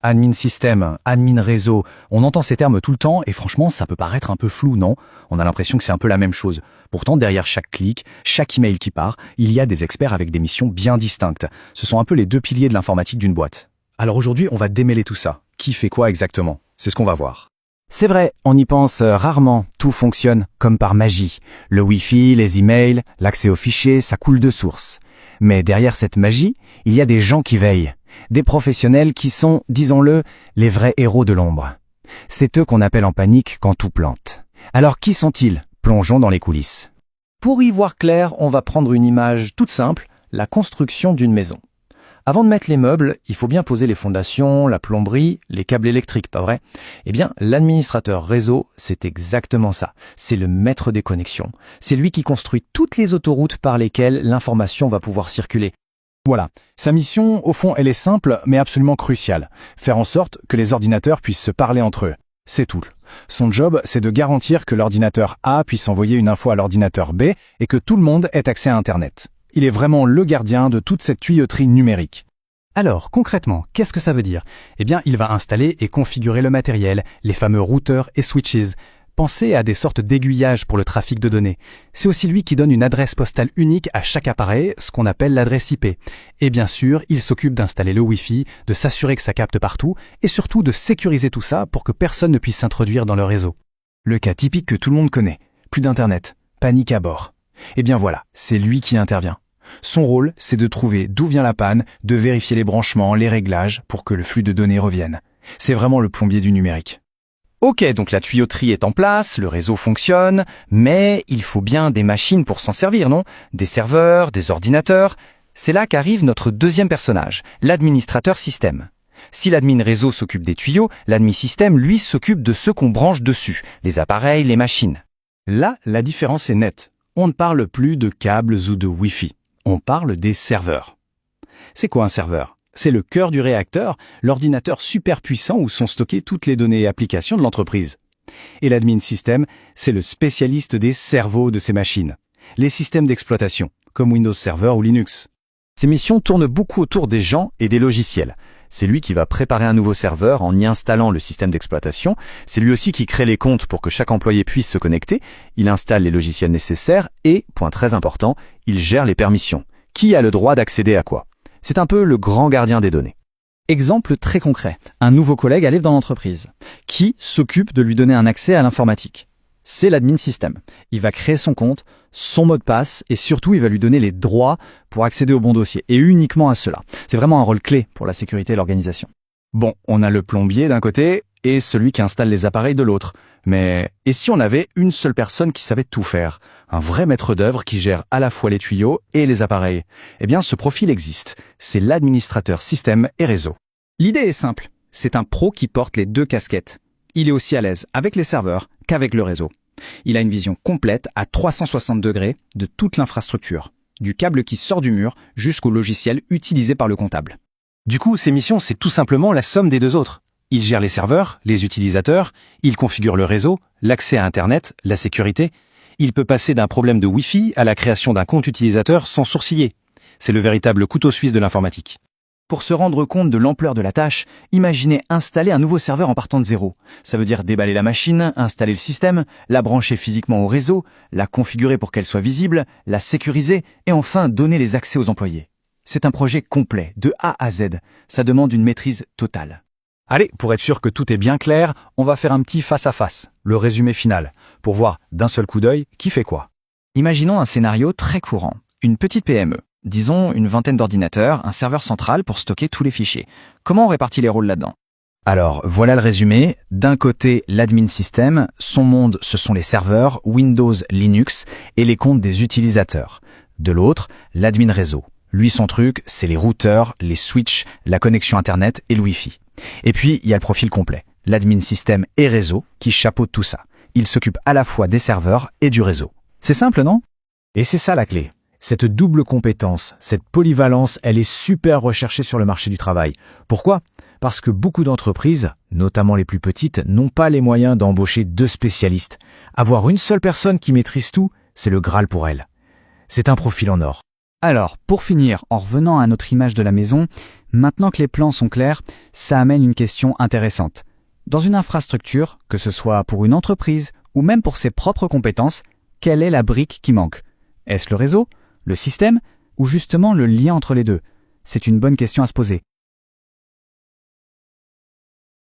Admin système, admin réseau, on entend ces termes tout le temps et franchement ça peut paraître un peu flou, non? On a l'impression que c'est un peu la même chose. Pourtant derrière chaque clic, chaque email qui part, il y a des experts avec des missions bien distinctes. Ce sont un peu les deux piliers de l'informatique d'une boîte. Alors aujourd'hui on va démêler tout ça. Qui fait quoi exactement? C'est ce qu'on va voir. C'est vrai, on y pense rarement, tout fonctionne comme par magie. Le Wi-Fi, les emails, l'accès aux fichiers, ça coule de source. Mais derrière cette magie, il y a des gens qui veillent. Des professionnels qui sont, disons-le, les vrais héros de l'ombre. C'est eux qu'on appelle en panique quand tout plante. Alors qui sont-ils? Plongeons dans les coulisses. Pour y voir clair, on va prendre une image toute simple, la construction d'une maison. Avant de mettre les meubles, il faut bien poser les fondations, la plomberie, les câbles électriques, pas vrai? Eh bien, l'administrateur réseau, c'est exactement ça. C'est le maître des connexions. C'est lui qui construit toutes les autoroutes par lesquelles l'information va pouvoir circuler. Voilà. Sa mission, au fond, elle est simple, mais absolument cruciale. Faire en sorte que les ordinateurs puissent se parler entre eux. C'est tout. Son job, c'est de garantir que l'ordinateur A puisse envoyer une info à l'ordinateur B et que tout le monde ait accès à Internet. Il est vraiment le gardien de toute cette tuyauterie numérique. Alors, concrètement, qu'est-ce que ça veut dire? Eh bien, il va installer et configurer le matériel, les fameux routeurs et switches. Pensez à des sortes d'aiguillages pour le trafic de données. C'est aussi lui qui donne une adresse postale unique à chaque appareil, ce qu'on appelle l'adresse IP. Et bien sûr, il s'occupe d'installer le Wi-Fi, de s'assurer que ça capte partout, et surtout de sécuriser tout ça pour que personne ne puisse s'introduire dans le réseau. Le cas typique que tout le monde connaît. Plus d'Internet. Panique à bord. Eh bien voilà, c'est lui qui intervient. Son rôle, c'est de trouver d'où vient la panne, de vérifier les branchements, les réglages, pour que le flux de données revienne. C'est vraiment le plombier du numérique. Ok, donc la tuyauterie est en place, le réseau fonctionne, mais il faut bien des machines pour s'en servir, non? Des serveurs, des ordinateurs. C'est là qu'arrive notre deuxième personnage, l'administrateur système. Si l'admin réseau s'occupe des tuyaux, l'admin système, lui, s'occupe de ceux qu'on branche dessus, les appareils, les machines. Là, la différence est nette. On ne parle plus de câbles ou de Wi-Fi. On parle des serveurs. C'est quoi un serveur? C'est le cœur du réacteur, l'ordinateur super puissant où sont stockées toutes les données et applications de l'entreprise. Et l'admin système, c'est le spécialiste des cerveaux de ces machines. Les systèmes d'exploitation, comme Windows Server ou Linux. Ces missions tournent beaucoup autour des gens et des logiciels. C'est lui qui va préparer un nouveau serveur en y installant le système d'exploitation. C'est lui aussi qui crée les comptes pour que chaque employé puisse se connecter. Il installe les logiciels nécessaires et, point très important, il gère les permissions. Qui a le droit d'accéder à quoi? C'est un peu le grand gardien des données. Exemple très concret. Un nouveau collègue arrive dans l'entreprise. Qui s'occupe de lui donner un accès à l'informatique? C'est l'admin système. Il va créer son compte, son mot de passe et surtout il va lui donner les droits pour accéder au bon dossier et uniquement à cela. C'est vraiment un rôle clé pour la sécurité et l'organisation. Bon, on a le plombier d'un côté et celui qui installe les appareils de l'autre. Mais et si on avait une seule personne qui savait tout faire? Un vrai maître d'œuvre qui gère à la fois les tuyaux et les appareils? Eh bien, ce profil existe. C'est l'administrateur système et réseau. L'idée est simple. C'est un pro qui porte les deux casquettes. Il est aussi à l'aise avec les serveurs qu'avec le réseau. Il a une vision complète à 360 degrés de toute l'infrastructure, du câble qui sort du mur jusqu'au logiciel utilisé par le comptable. Du coup, ses missions, c'est tout simplement la somme des deux autres. Il gère les serveurs, les utilisateurs, il configure le réseau, l'accès à Internet, la sécurité. Il peut passer d'un problème de Wi-Fi à la création d'un compte utilisateur sans sourciller. C'est le véritable couteau suisse de l'informatique. Pour se rendre compte de l'ampleur de la tâche, imaginez installer un nouveau serveur en partant de zéro. Ça veut dire déballer la machine, installer le système, la brancher physiquement au réseau, la configurer pour qu'elle soit visible, la sécuriser et enfin donner les accès aux employés. C'est un projet complet, de A à Z. Ça demande une maîtrise totale. Allez, pour être sûr que tout est bien clair, on va faire un petit face-à-face, le résumé final, pour voir d'un seul coup d'œil qui fait quoi. Imaginons un scénario très courant, une petite PME. Disons une vingtaine d'ordinateurs, un serveur central pour stocker tous les fichiers. Comment on répartit les rôles là-dedans? Alors, voilà le résumé. D'un côté, l'admin système, son monde, ce sont les serveurs, Windows, Linux et les comptes des utilisateurs. De l'autre, l'admin réseau. Lui, son truc, c'est les routeurs, les switches, la connexion Internet et le Wi-Fi. Et puis, il y a le profil complet, l'admin système et réseau, qui chapeaute tout ça. Il s'occupe à la fois des serveurs et du réseau. C'est simple, non? Et c'est ça la clé. Cette double compétence, cette polyvalence, elle est super recherchée sur le marché du travail. Pourquoi? Parce que beaucoup d'entreprises, notamment les plus petites, n'ont pas les moyens d'embaucher deux spécialistes. Avoir une seule personne qui maîtrise tout, c'est le Graal pour elle. C'est un profil en or. Alors, pour finir, en revenant à notre image de la maison, Maintenant que les plans sont clairs, ça amène une question intéressante. Dans une infrastructure, que ce soit pour une entreprise ou même pour ses propres compétences, quelle est la brique qui manque? Est-ce le réseau, le système ou justement le lien entre les deux? C'est une bonne question à se poser.